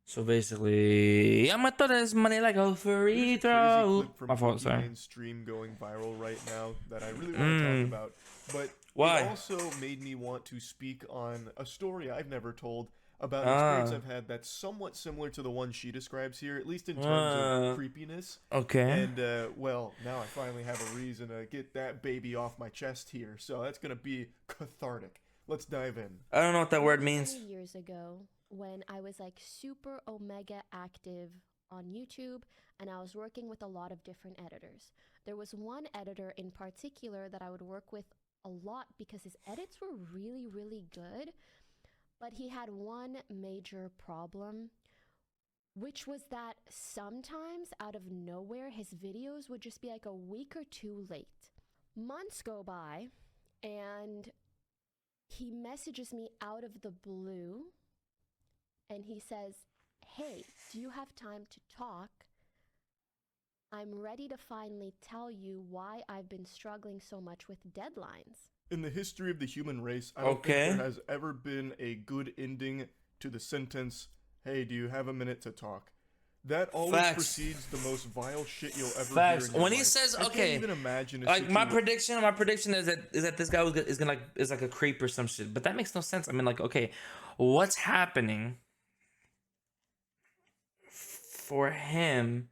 So basically, I'ma throw this money like a free There's a crazy throw. clip from My fault, sorry. Pokemon's stream going viral right now that I really want to talk about, but it Why? also made me want to speak on a story I've never told about an experience Ah. I've had that's somewhat similar to the one she describes here, at least in terms of creepiness. Okay. And, well, now I finally have a reason to get that baby off my chest here, so that's gonna be cathartic. Let's dive in. I don't know what that word means. Many years ago, when I was like super omega active on YouTube and I was working with a lot of different editors, there was one editor in particular that I would work with a lot because his edits were really, really good. But he had one major problem, which was that sometimes out of nowhere, his videos would just be like a week or two late. Months go by, and he messages me out of the blue, and he says, "Hey, do you have time to talk? I'm ready to finally tell you why I've been struggling so much with deadlines." In the history of the human race, I don't think there has ever been a good ending to the sentence, "Hey, do you have a minute to talk?" That always precedes the most vile shit you'll ever hear in your When he life. says, I okay, can't even imagine like my prediction is that this guy is gonna is like a creep or some shit. But that makes no sense. I mean, like, okay, what's happening for him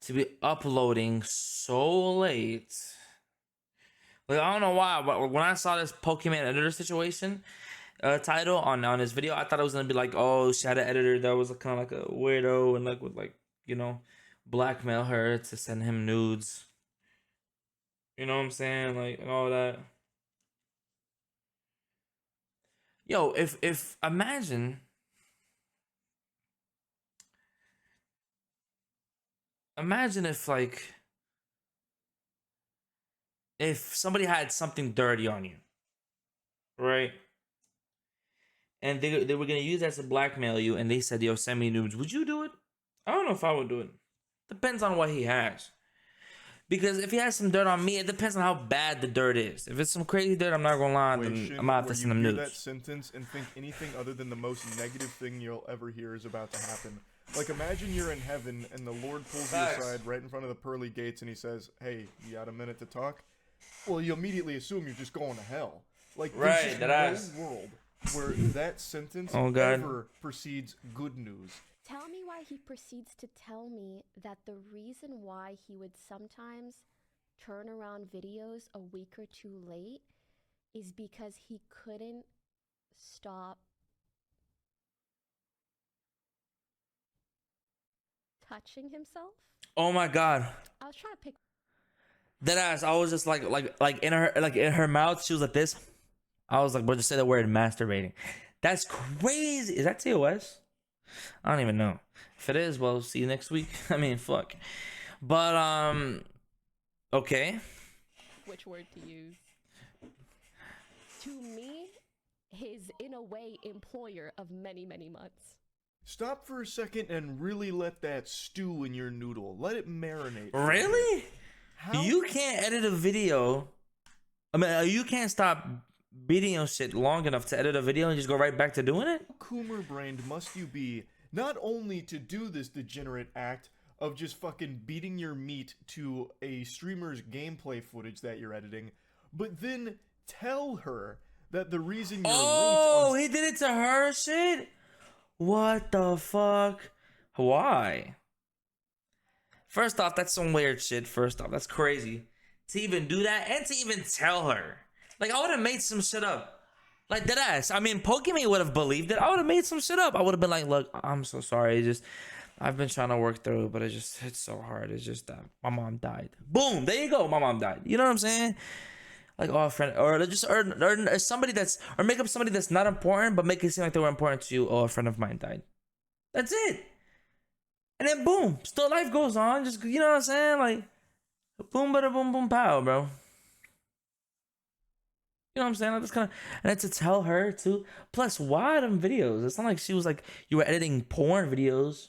to be uploading so late? Like, I don't know why, but when I saw this Pokemon editor situation title on his video, I thought it was gonna be like, oh, she had an editor that was kind of like a weirdo and like would like, you know, blackmail her to send him nudes. You know what I'm saying? Like, and all that. Yo, if imagine if like if somebody had something dirty on you, right? And they were gonna use that to blackmail you, and they said, "Yo, send me nudes." Would you do it? I don't know if I would do it. Depends on what he has. Because if he has some dirt on me, it depends on how bad the dirt is. If it's some crazy dirt, I'm not gonna lie, then I'm gonna have to send him nudes. that sentence and think anything other than the most negative thing you'll ever hear is about to happen. Like, imagine you're in heaven and the Lord pulls you aside right in front of the pearly gates and he says, "Hey, you got a minute to talk?" Well, you immediately assume you're just going to hell. Like, there's just no world where that sentence ever precedes good news. Tell me why he proceeds to tell me that the reason why he would sometimes turn around videos a week or two late is because he couldn't stop touching himself. Oh my god. I was trying to pick That ass. I was just like in her mouth. She was like this. I was like, bro, just say the word masturbating. That's crazy. Is that TOS? I don't even know. If it is, well, see you next week. I mean, fuck. But okay. which word to use. To me, his in a way employer of many, many months. Stop for a second and really let that stew in your noodle. Let it marinate. Really? You can't edit a video. I mean, you can't stop beating your shit long enough to edit a video and just go right back to doing it? How Coomer-brained must you be, not only to do this degenerate act of just fucking beating your meat to a streamer's gameplay footage that you're editing, but then tell her that the reason you're late Oh, he did it to her shit? What the fuck? Why? First off, that's some weird shit. First off, that's crazy. To even do that and to even tell her. Like, I would have made some shit up. Like, deadass. I mean, Pokemon would have believed it. I would have made some shit up. I would have been like, look, I'm so sorry. I've been trying to work through it, but it's so hard. It's just that my mom died. Boom, there you go. My mom died. You know what I'm saying? Like, oh, a friend, or somebody or make up somebody that's not important, but make it seem like they were important to you. Oh, a friend of mine died. That's it. And then boom, still life goes on. Just, you know what I'm saying? Like, boom, bada, boom, boom, pow, bro. You know what I'm saying? Like, that's kind of, and then to tell her too. Plus, why them videos? It's not like she was like you were editing porn videos.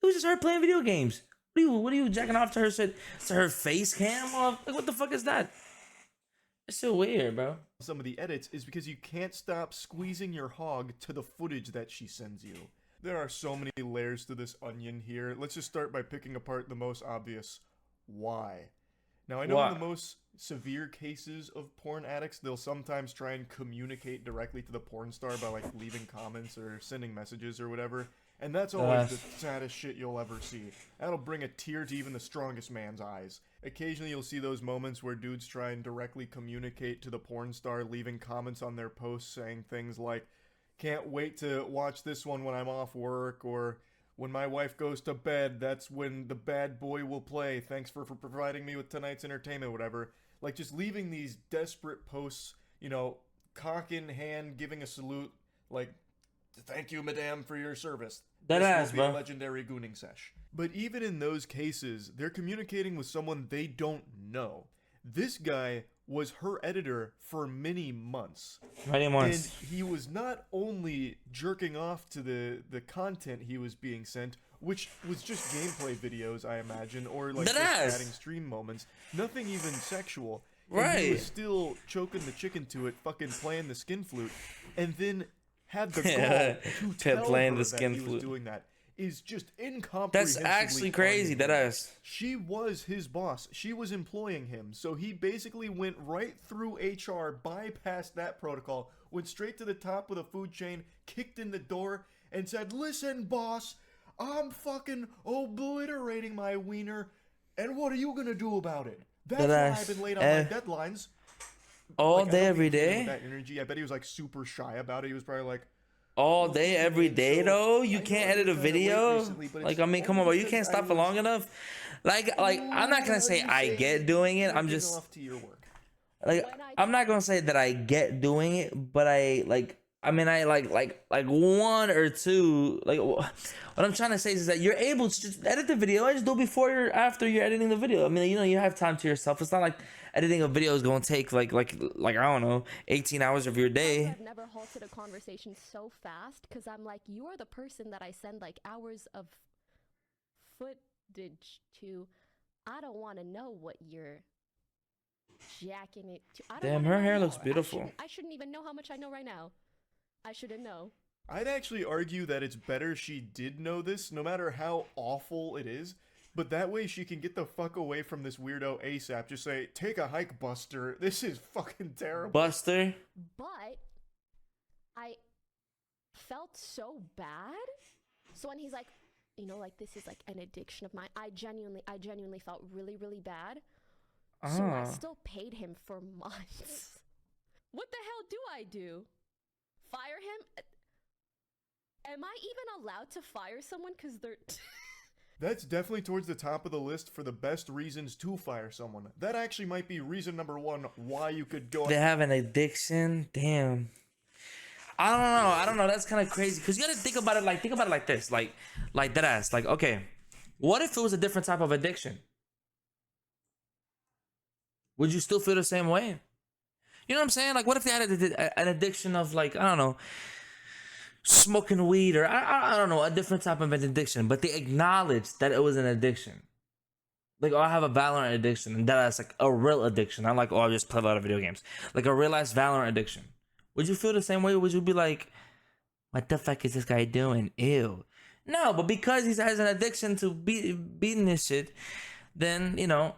It was just her playing video games. What are you jacking off to her shit? To her face cam? Like, what the fuck is that? It's so weird, bro. Some of the edits is because you can't stop squeezing your hog to the footage that she sends you. There are so many layers to this onion here. Let's just start by picking apart the most obvious. Why? Now, I know in the most severe cases of porn addicts, they'll sometimes try and communicate directly to the porn star by, like, leaving comments or sending messages or whatever. And that's always the saddest shit you'll ever see. That'll bring a tear to even the strongest man's eyes. Occasionally you'll see those moments where dudes try and directly communicate to the porn star, leaving comments on their posts saying things like, "Can't wait to watch this one when I'm off work," or "When my wife goes to bed, that's when the bad boy will play. Thanks for providing me with tonight's entertainment," whatever. Like, just leaving these desperate posts, you know, cock in hand, giving a salute, like, "Thank you, madame, for your service. This will be a legendary gooning sesh." But even in those cases, they're communicating with someone they don't know. This guy was her editor for many months. And he was not only jerking off to the content he was being sent, which was just gameplay videos, I imagine, or like just adding stream moments. Nothing even sexual. And he was still choking the chicken to it, fucking playing the skin flute, and then had the gall to tell her that he was doing that. Is just incomprehensibly. That's actually crazy. She was his boss. She was employing him. So he basically went right through HR, bypassed that protocol, went straight to the top of the food chain, kicked in the door, and said, "Listen, boss, I'm fucking obliterating my wiener, and what are you gonna do about it?" That's why I've been late on my deadlines. All day, every day. That energy. I bet he was like super shy about it. He was probably like, all day, every day, though? You can't edit a video? Like, I mean, come on, bro. You can't stop for long enough? Like, I'm not gonna say I get doing it. I'm just... Like, I'm not gonna say that I get doing it, but I like one or two. Like, what I'm trying to say is that you're able to just edit the video. I just do it before or after you're editing the video. I mean, you know, you have time to yourself. It's not like editing a video is gonna take like I don't know, 18 hours of your day. I've never halted a conversation so fast because I'm like, you are the person that I send like hours of footage to. I don't want to know what you're jacking it to. Damn, her hair looks beautiful. I shouldn't even know how much I know right now. I shouldn't know. I'd actually argue that it's better she did know this, no matter how awful it is. But that way she can get the fuck away from this weirdo ASAP. Just say, "Take a hike, Buster. This is fucking terrible." Buster? But I felt so bad. So when he's like, you know, like, this is like an addiction of mine, I genuinely felt really, really bad. So I still paid him for months. What the hell do I do? Fire him? Am I even allowed to fire someone because they're... That's definitely towards the top of the list for the best reasons to fire someone. That actually might be reason number one why you could go... They have an addiction? Damn. I don't know. That's kind of crazy. Because you got to think about it like this. Like that ass. Like, okay. What if it was a different type of addiction? Would you still feel the same way? You know what I'm saying? Like, what if they had an addiction of, like, I don't know, smoking weed, or I don't know, a different type of an addiction, but they acknowledged that it was an addiction. Like, oh, I have a Valorant addiction, and that's like a real addiction. Not like, oh, I just play a lot of video games. Like a realized Valorant addiction. Would you feel the same way? Would you be like, what the fuck is this guy doing? Ew. No, but because he has an addiction to beating this shit, then, you know,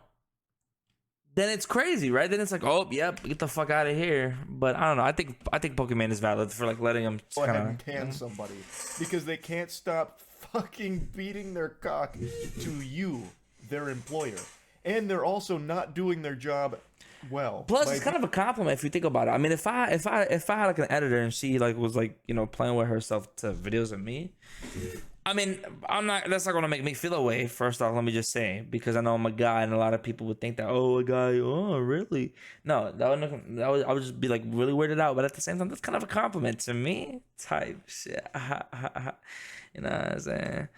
then it's crazy, right? Then it's like, oh, yep, get the fuck out of here. But I don't know. I think Pokemon is valid for like letting him go ahead and can somebody because they can't stop fucking beating their cock to you, their employer, and they're also not doing their job well. Plus, it's kind of a compliment if you think about it. I mean, if I had like an editor and she like was like, you know, playing with herself to videos of me, I mean, that's not gonna make me feel away. First off, let me just say, because I know I'm a guy, and a lot of people would think that, oh, a guy, oh, really? No, I would just be like really weirded out. But at the same time, that's kind of a compliment to me, type shit. You know what I'm saying?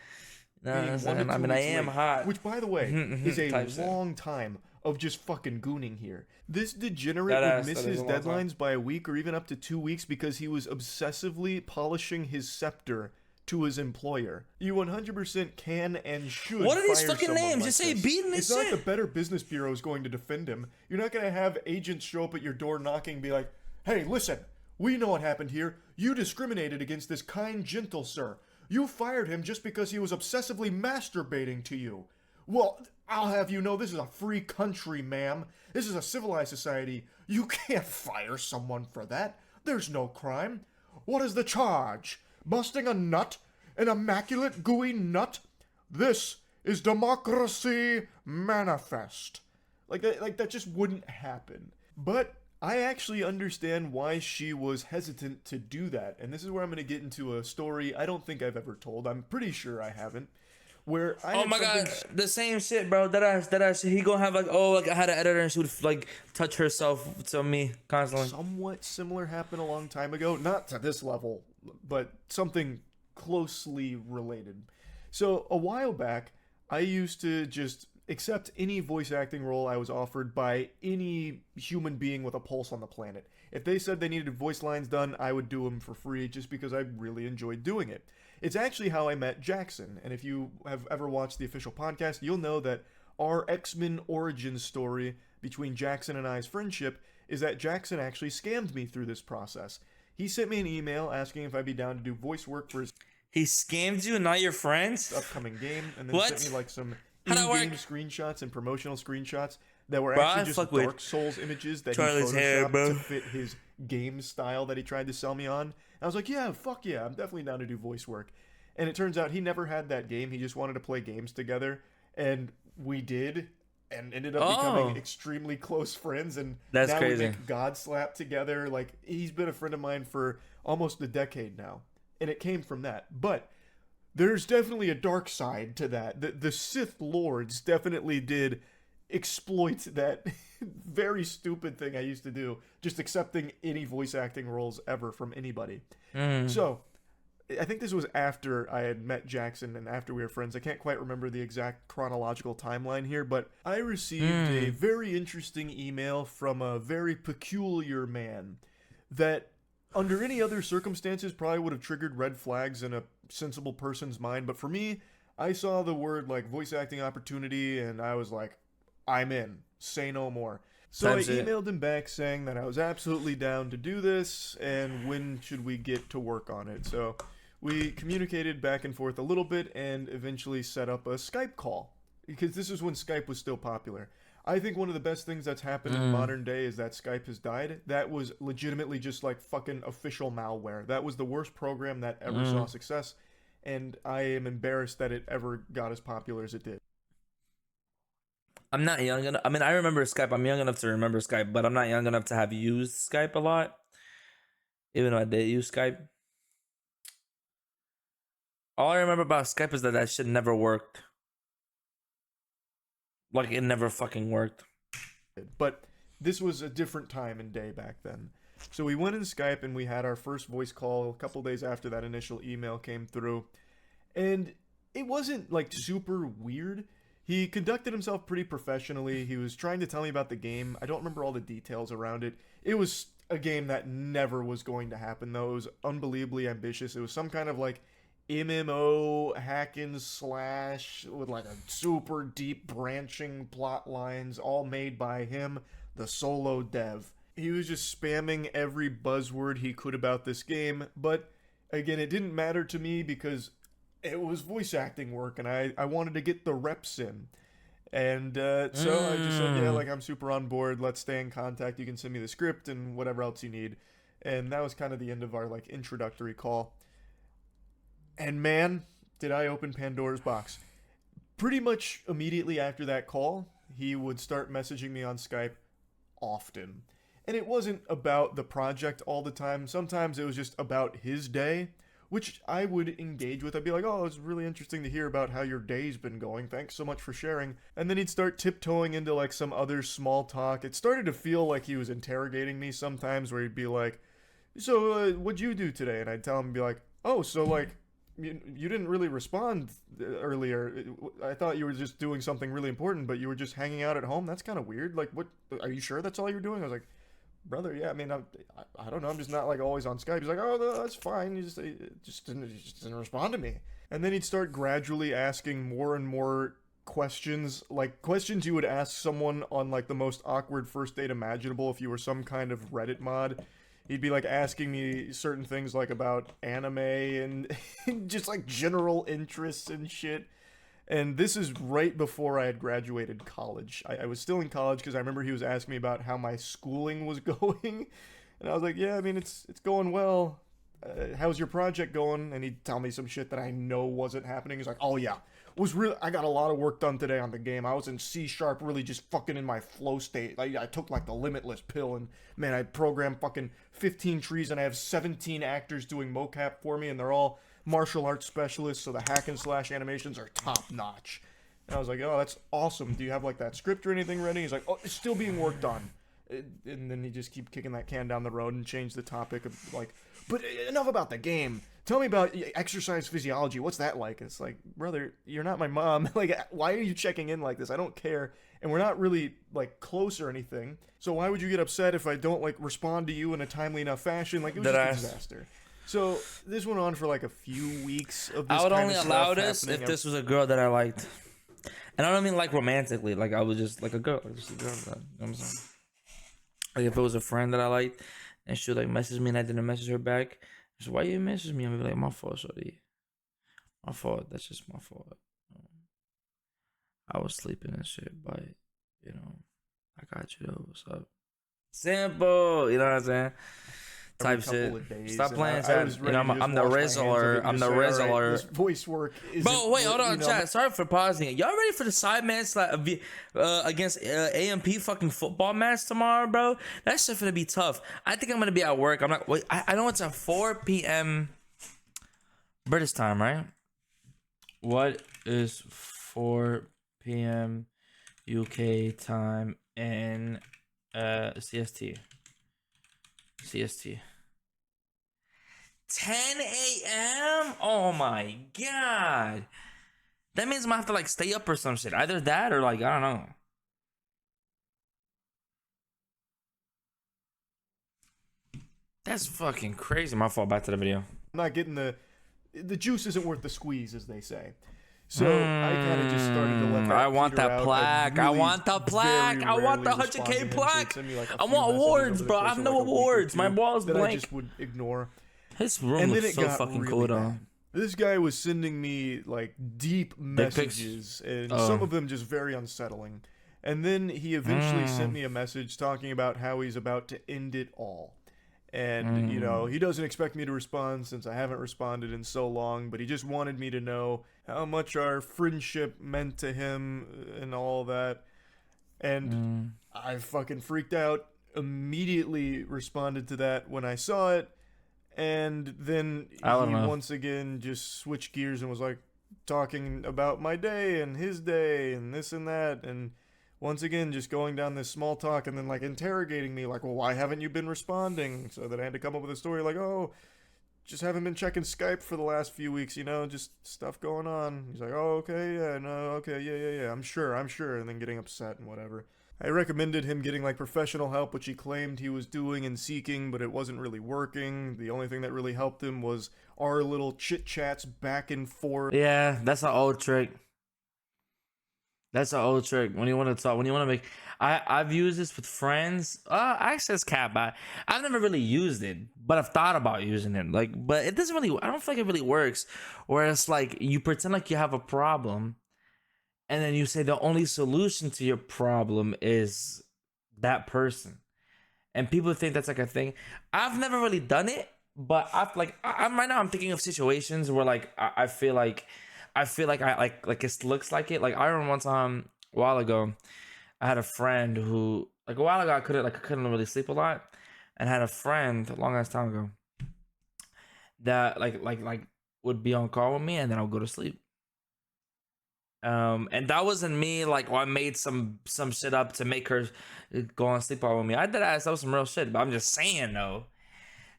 I mean, I am hot. Which, by the way, is a long time of just fucking gooning here. This degenerate would miss his deadlines by a week or even up to 2 weeks because he was obsessively polishing his scepter to his employer. You 100% can and should. What are these fire fucking names? Just say beating this shit. It's not the Better Business Bureau is going to defend him. You're not going to have agents show up at your door knocking and be like, "Hey, listen, we know what happened here. You discriminated against this kind, gentle sir. You fired him just because he was obsessively masturbating to you. Well, I'll have you know this is a free country, ma'am. This is a civilized society. You can't fire someone for that. There's no crime. What is the charge? Busting a nut? An immaculate, gooey nut? This is democracy manifest. Like that just wouldn't happen. But I actually understand why she was hesitant to do that. And this is where I'm going to get into a story I don't think I've ever told. I'm pretty sure I haven't. Where I oh my god, the same shit, bro. That ass. He gonna have like, oh, like I had an editor and she would like touch herself to me constantly. Somewhat similar happened a long time ago, not to this level, but something closely related. So a while back, I used to just accept any voice acting role I was offered by any human being with a pulse on the planet. If they said they needed voice lines done, I would do them for free just because I really enjoyed doing it. It's actually how I met Jackson, and if you have ever watched the official podcast, you'll know that our X-Men origin story between Jackson and I's friendship is that Jackson actually scammed me through this process. He sent me an email asking if I'd be down to do voice work for his He scammed you and not your friends? upcoming game, and then What? sent me like some How'd that in-game work? screenshots and promotional screenshots that were Bro, actually I just fuck with Dark Souls images that Charlie's he hair, photoshopped bro. to fit his game style that he tried to sell me on. And I was like, yeah, fuck yeah, I'm definitely down to do voice work. And it turns out he never had that game. He just wanted to play games together, and we did, and ended up becoming extremely close friends. And That's now crazy. we make God Slap together. Like, he's been a friend of mine for almost a decade now, and it came from that. But there's definitely a dark side to that. The Sith Lords definitely did exploit that very stupid thing I used to do, just accepting any voice acting roles ever from anybody. So I think this was after I had met Jackson and after we were friends. I can't quite remember the exact chronological timeline here, but I received a very interesting email from a very peculiar man that under any other circumstances probably would have triggered red flags in a sensible person's mind. But for me, I saw the word like voice acting opportunity and I was like, I'm in. Say no more. So I emailed him back saying that I was absolutely down to do this and when should we get to work on it. So we communicated back and forth a little bit and eventually set up a Skype call because this is when Skype was still popular. I think one of the best things that's happened in modern day is that Skype has died. That was legitimately just like fucking official malware. That was the worst program that ever saw success, and I am embarrassed that it ever got as popular as it did. I'm not young enough. I mean, I remember Skype. I'm young enough to remember Skype, but I'm not young enough to have used Skype a lot. Even though I did use Skype. All I remember about Skype is that that shit never worked. Like, it never fucking worked. But this was a different time and day back then. So we went in Skype and we had our first voice call a couple days after that initial email came through. And it wasn't like super weird. He conducted himself pretty professionally. He was trying to tell me about the game. I don't remember all the details around it. It was a game that never was going to happen, though. It was unbelievably ambitious. It was some kind of like MMO hack and slash with like a super deep branching plot lines, all made by him, the solo dev. He was just spamming every buzzword he could about this game, but again, it didn't matter to me because it was voice acting work and I wanted to get the reps in. And so I just said, yeah, like I'm super on board. Let's stay in contact. You can send me the script and whatever else you need. And that was kind of the end of our like introductory call. And man, did I open Pandora's box. Pretty much immediately after that call, he would start messaging me on Skype often. And it wasn't about the project all the time. Sometimes it was just about his day, which I would engage with. I'd be like, oh, it's really interesting to hear about how your day's been going. Thanks so much for sharing. And then he'd start tiptoeing into like some other small talk. It started to feel like he was interrogating me sometimes, where he'd be like, so what'd you do today? And I'd tell him, be like, oh, so like, you didn't really respond earlier. I thought you were just doing something really important, but you were just hanging out at home. That's kind of weird. Like, what? Are you sure that's all you're doing? I was like, brother, yeah. I mean, I don't know. I'm just not like always on Skype. He's like, oh, no, that's fine. He just didn't respond to me. And then he'd start gradually asking more and more questions, like questions you would ask someone on like the most awkward first date imaginable if you were some kind of Reddit mod. He'd be like asking me certain things like about anime and just like general interests and shit. And this is right before I had graduated college. I was still in college because I remember he was asking me about how my schooling was going. And I was like, yeah, I mean, it's going well. How's your project going? And he'd tell me some shit that I know wasn't happening. He's like, oh yeah, I got a lot of work done today on the game. I was in C#, really just fucking in my flow state. I took like the limitless pill, and man, I programmed fucking 15 trees, and I have 17 actors doing mocap for me, and they're all martial arts specialists, so the hack and slash animations are top notch. And I was like, oh, that's awesome. Do you have like that script or anything ready? He's like, oh, it's still being worked on. And then he just keep kicking that can down the road and change the topic of like, but enough about the game. Tell me about exercise physiology. What's that like? It's like, brother, you're not my mom. Like, why are you checking in like this? I don't care. And we're not really like close or anything. So why would you get upset if I don't like respond to you in a timely enough fashion? Like, it was just a disaster. So this went on for like a few weeks of this. I would kind only of allow stuff this happening. if this was a girl that I liked. And I don't mean like romantically. Like, I was just like a girl. Just a girl. You know what I'm saying? Like, if it was a friend that I liked and she would like message me and I didn't message her back, she's like, why you message me? I'm gonna be like, my fault, shorty. My fault. That's just my fault. I was sleeping and shit, but you know, I got you though. What's up? Simple. You know what I'm saying? Type shit. Days, Stop playing I chat. was You know, I'm the Rizzler. I'm the Rizzler. This voice work is. Bro, wait, hold on, you know, chat. Sorry for pausing it. Y'all ready for the side match against AMP fucking football match tomorrow, bro? That shit finna be tough. I think I'm gonna be at work. I'm not. Wait, I know it's at 4 p.m. British time, right? What is 4 p.m. UK time in CST? 10 a.m. Oh my god. That means I'm gonna have to like stay up or some shit. Either that or like, I don't know. That's fucking crazy. My fault. Back to the video. I'm not getting the juice isn't worth the squeeze, as they say. So I kind of just started to let that I want peter that out. plaque. Really I want the plaque. I want the 100K plaque. I want awards, bro. I have no awards. My wall is blank. I just would ignore. His room looks so fucking really cool, though. bad. This guy was sending me like deep messages, and some of them just very unsettling. And then he eventually sent me a message talking about how he's about to end it all. And, you know, he doesn't expect me to respond since I haven't responded in so long, but he just wanted me to know how much our friendship meant to him and all that. And I fucking freaked out, immediately responded to that when I saw it. And then he once again just switched gears and was like talking about my day and his day and this and that. And once again, just going down this small talk and then like interrogating me like, well, why haven't you been responding? So that I had to come up with a story like, oh, just haven't been checking Skype for the last few weeks, you know, just stuff going on. He's like, oh, okay, yeah, no, okay, yeah, I'm sure. And then getting upset and whatever. I recommended him getting like professional help, which he claimed he was doing and seeking, but it wasn't really working. The only thing that really helped him was our little chit chats back and forth. Yeah, that's an old trick. That's an old trick. When you want to talk, when you want to make, I've used this with friends. Access cap. I've never really used it, but I've thought about using it. Like, but it doesn't really. I don't feel like it really works. Where it's like you pretend like you have a problem, and then you say the only solution to your problem is that person, and people think that's like a thing. I've never really done it, but I'm right now. I'm thinking of situations where like I feel like I like it looks like it. Like I remember one time a while ago, I had a friend who like a while ago I couldn't really sleep a lot, and had a friend a long ass time ago that like would be on call with me, and then I would go to sleep. And that wasn't me like, I made some shit up to make her go on sleep all with me. I did ask, that was some real shit, but I'm just saying though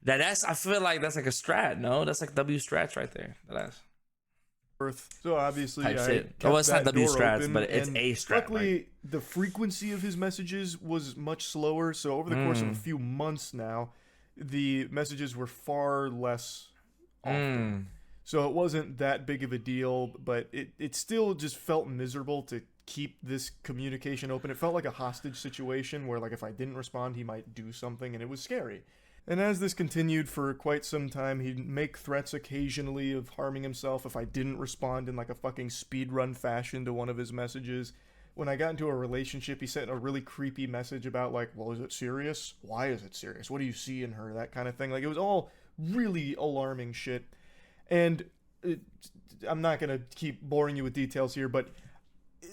that's I feel like that's like a strat. No, that's like W strats right there. That's So obviously, well, it's not W strats, but it's A strat. Luckily, right? the frequency of his messages was much slower. So over the course of a few months now, the messages were far less often. So it wasn't that big of a deal, but it still just felt miserable to keep this communication open. It felt like a hostage situation where like if I didn't respond, he might do something, and it was scary. And as this continued for quite some time, he'd make threats occasionally of harming himself if I didn't respond in like a fucking speedrun fashion to one of his messages. When I got into a relationship, he sent a really creepy message about like, well, is it serious? Why is it serious? What do you see in her? That kind of thing. Like, it was all really alarming shit. And I'm not going to keep boring you with details here, but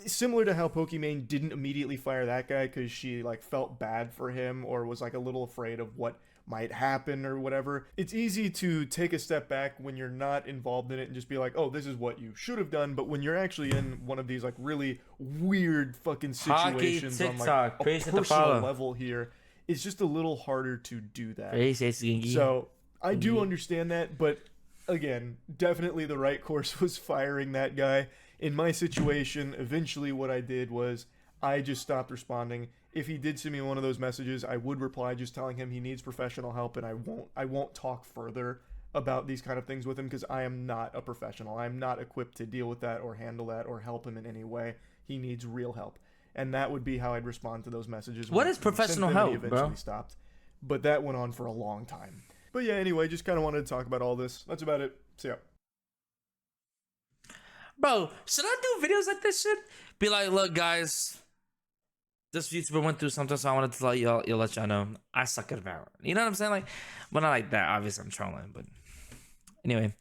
similar to how Pokimane didn't immediately fire that guy because she like felt bad for him or was like a little afraid of what might happen or whatever. It's easy to take a step back when you're not involved in it and just be like, oh, this is what you should have done. But when you're actually in one of these like really weird fucking situations on like a personal level here, it's just a little harder to do that. So I do understand that, but again, definitely the right course was firing that guy. In my situation, eventually what I did was I just stopped responding. If he did send me one of those messages, I would reply just telling him he needs professional help, and I won't talk further about these kind of things with him because I am not a professional. I am not equipped to deal with that or handle that or help him in any way. He needs real help. And that would be how I'd respond to those messages. What is professional help, he eventually stopped. But that went on for a long time. But yeah, anyway, just kind of wanted to talk about all this. That's about it. See ya. Bro, should I do videos like this shit? Be like, look, guys, this YouTuber went through something, so I wanted to let y'all know I suck at Valorant. You know what I'm saying? Like, well, not like that. Obviously, I'm trolling, but anyway.